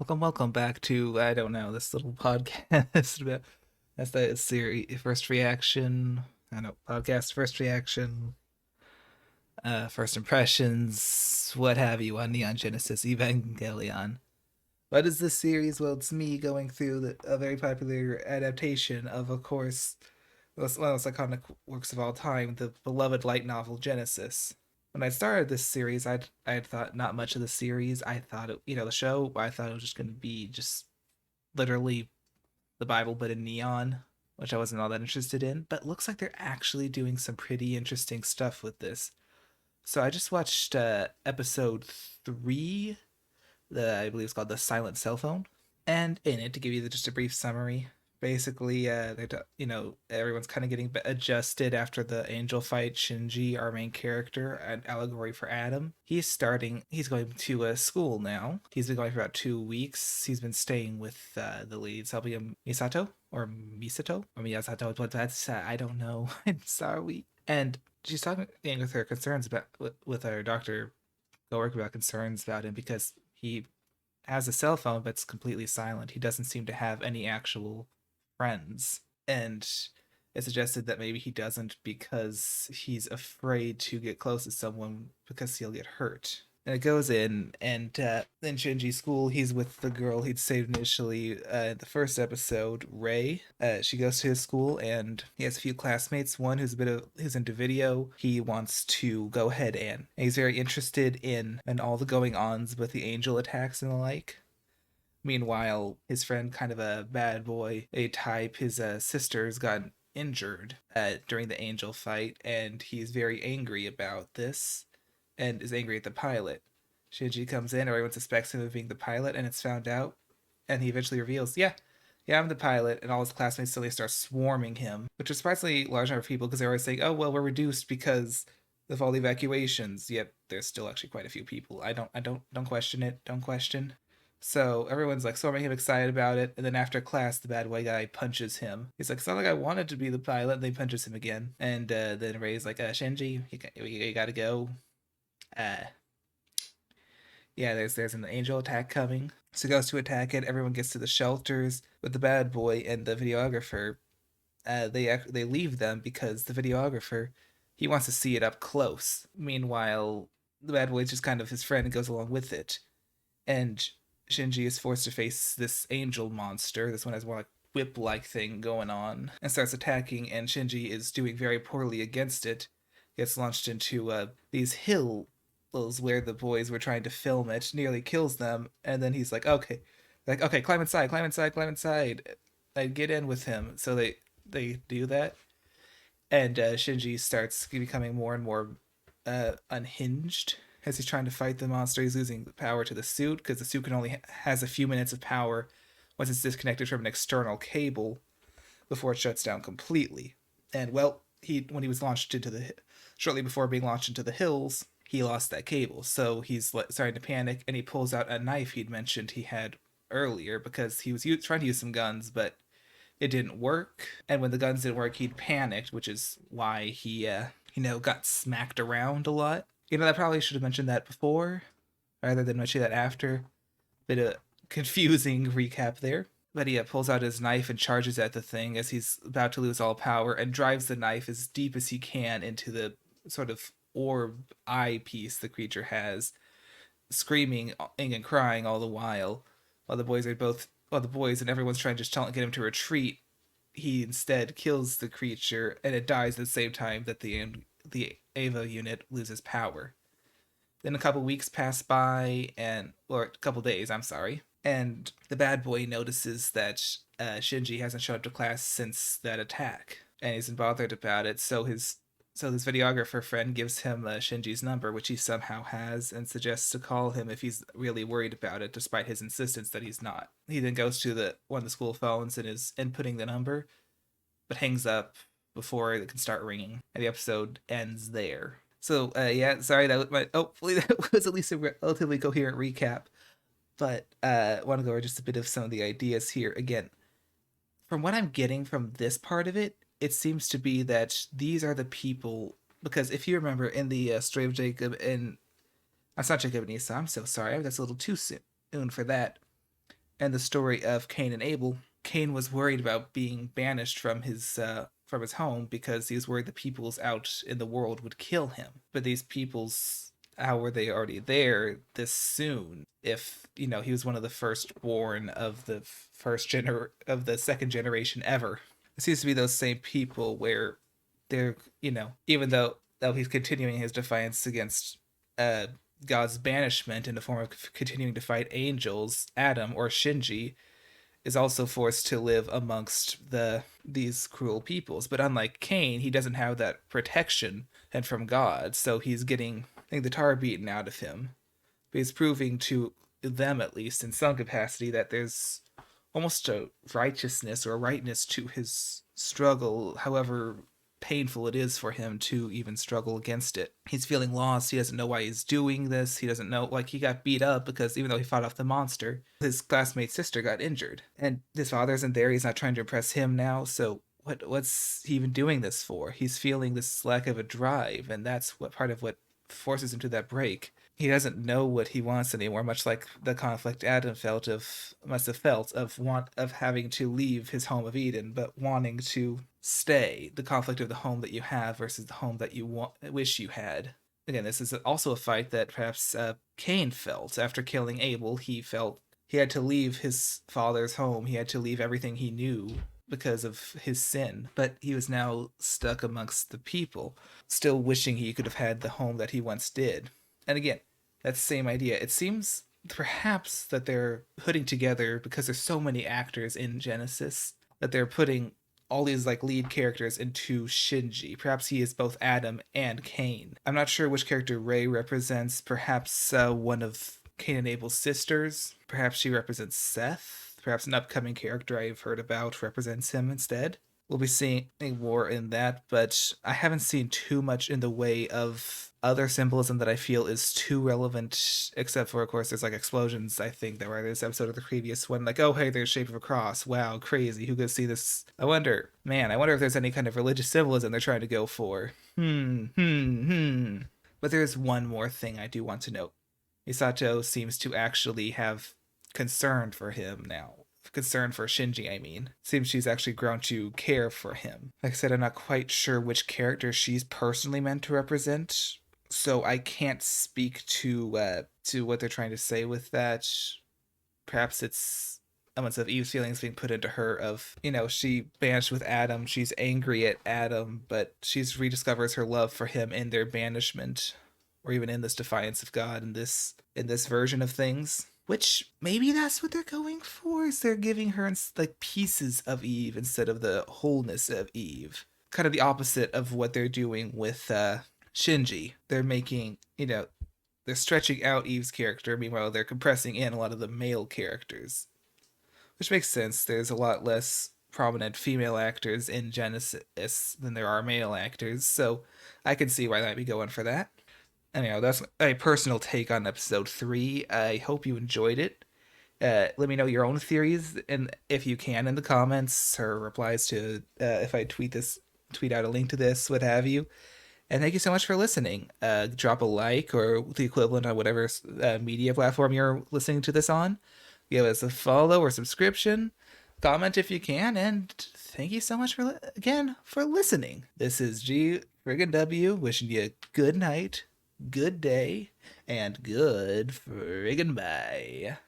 Welcome back to, I don't know, this little podcast about that's the series first reaction. I don't know, podcast first reaction, first impressions, what have you on Neon Genesis Evangelion. What is this series? Well, it's me going through a very popular adaptation of course, one of the most iconic works of all time, the beloved light novel Genesis. When I started this series, I had thought not much of the series. I thought the show. I thought it was just going to be just literally the Bible but in neon, which I wasn't all that interested in. But it looks like they're actually doing some pretty interesting stuff with this. So I just watched episode 3, the I believe it's called the Silent Cell Phone, and in it, to give you just a brief summary, basically, everyone's kind of getting adjusted after the angel fight. Shinji, our main character, an allegory for Adam, he's going to a school now. He's been going for about 2 weeks. He's been staying with the leads helping him, Misato or Misato or Miyasato, but that's I don't know. I'm sorry. And she's talking with her concerns about with her doctor go work about concerns about him because he has a cell phone but it's completely silent. He doesn't seem to have any actual friends. And it suggested that maybe he doesn't because he's afraid to get close to someone because he'll get hurt. And it goes in, and in Shinji's school, he's with the girl he'd saved initially in the first episode, Ray. She goes to his school, and he has a few classmates. One who's into video. He wants to go ahead and he's very interested in all the going ons with the angel attacks and the like. Meanwhile, his friend, kind of a bad boy, a type, his sister's gotten injured during the angel fight, and he's very angry about this and is angry at the pilot. Shinji comes in, everyone suspects him of being the pilot, and it's found out, and he eventually reveals, yeah, I'm the pilot, and all his classmates suddenly start swarming him, which is surprisingly large number of people because they're always saying, oh, well, we're reduced because of all the evacuations, yet there's still actually quite a few people. Don't question it, don't question. So everyone's like swarming him, excited about it, and then after class, the bad boy guy punches him. He's like, "It's not like I wanted to be the pilot." And they punches him again, and then Ray's like, "Shinji, you gotta go." Uh, yeah, there's an angel attack coming. So he goes to attack it. Everyone gets to the shelters, but the bad boy and the videographer, they leave them because the videographer, he wants to see it up close. Meanwhile, the bad boy's just kind of his friend and goes along with it, and Shinji is forced to face this angel monster. This one has more like whip-like thing going on, and starts attacking. And Shinji is doing very poorly against it. Gets launched into these hills where the boys were trying to film it. Nearly kills them, and then he's like, okay, climb inside, climb inside, climb inside. I get in with him. So they do that, and Shinji starts becoming more and more unhinged as he's trying to fight the monster. He's losing power to the suit because the suit can only has a few minutes of power once it's disconnected from an external cable before it shuts down completely. And well, he when he was launched into the shortly before being launched into the hills, he lost that cable. So he's starting to panic, and he pulls out a knife he'd mentioned he had earlier because he was trying to use some guns, but it didn't work. And when the guns didn't work, he'd panicked, which is why he got smacked around a lot. I probably should have mentioned that before rather than mention that after. Bit of confusing recap there. But he pulls out his knife and charges at the thing as he's about to lose all power, and drives the knife as deep as he can into the sort of orb eye piece the creature has, screaming and crying all the while the boys and everyone's trying to just get him to retreat. He instead kills the creature, and it dies at the same time that the Ava unit loses power. Then a couple weeks pass by, or a couple days, I'm sorry, and the bad boy notices that Shinji hasn't showed up to class since that attack, and he's bothered about it. So this videographer friend gives him Shinji's number, which he somehow has, and suggests to call him if he's really worried about it, despite his insistence that he's not. He then goes to one of the school phones and is inputting the number, but hangs up before it can start ringing, and the episode ends there. So yeah, sorry that was hopefully that was at least a relatively coherent recap. But I want to go over just a bit of some of the ideas here. Again, from what I'm getting from this part of it, it seems to be that these are the people, because if you remember in the story of Jacob and that's not Jacob and Esau. I'm so sorry, that's a little too soon for that. and the story of Cain and Abel, Cain was worried about being banished from his home because he was worried the peoples out in the world would kill him. But these peoples, how were they already there this soon? If he was one of the firstborn of the of the second generation ever. It seems to be those same people where they're even though he's continuing his defiance against uh God's banishment in the form of continuing to fight angels, Adam or Shinji is also forced to live amongst these cruel peoples. But unlike Cain, he doesn't have that protection and from God, so he's getting, I think, the tar beaten out of him. But he's proving to them, at least in some capacity, that there's almost a righteousness or a rightness to his struggle, however painful it is for him to even struggle against it. He's feeling lost. He doesn't know why he's doing this. He doesn't know, like, he got beat up because even though he fought off the monster, his classmate's sister got injured. And his father isn't there. He's not trying to impress him now. So what's he even doing this for? He's feeling this lack of a drive, and that's what part of what forces him to that break. He doesn't know what he wants anymore, much like the conflict Adam must have felt of having to leave his home of Eden, but wanting to stay. The conflict of the home that you have versus the home that you wish you had. Again, this is also a fight that perhaps Cain felt after killing Abel. He felt he had to leave his father's home. He had to leave everything he knew because of his sin, but he was now stuck amongst the people, still wishing he could have had the home that he once did. And again, that's the same idea. It seems perhaps that they're putting together, because there's so many actors in Genesis, that they're putting all these like lead characters into Shinji. Perhaps he is both Adam and Cain. I'm not sure which character Rei represents. Perhaps one of Cain and Abel's sisters. Perhaps she represents Seth. Perhaps an upcoming character I've heard about represents him instead. We'll be seeing more in that, but I haven't seen too much in the way of other symbolism that I feel is too relevant, except for, of course, there's like explosions, I think, that were in this episode of the previous one. Like, oh, hey, there's shape of a cross. Wow, crazy. Who could see this? I wonder if there's any kind of religious symbolism they're trying to go for. But there's one more thing I do want to note. Misato seems to actually have concern for him now. Concern for Shinji, I mean. Seems she's actually grown to care for him. Like I said, I'm not quite sure which character she's personally meant to represent, so I can't speak to what they're trying to say with that. Perhaps it's elements of Eve's feelings being put into her of, she banished with Adam, she's angry at Adam, but she's rediscovers her love for him in their banishment, or even in this defiance of God in this version of things. Which maybe that's what they're going for, is they're giving her like pieces of Eve instead of the wholeness of Eve. Kind of the opposite of what they're doing with Shinji. They're making, they're stretching out Eve's character, meanwhile they're compressing in a lot of the male characters. Which makes sense. There's a lot less prominent female actors in Genesis than there are male actors, so I can see why they might be going for that. Anyhow, that's a personal take on episode 3. I hope you enjoyed it. Let me know your own theories, and if you can, in the comments or replies to if I tweet out a link to this, what have you. And thank you so much for listening. Drop a like or the equivalent on whatever media platform you're listening to this on. Give us a follow or subscription. Comment if you can, and thank you so much again for listening. This is G friggin' W wishing you a good night, good day, and good friggin' bye.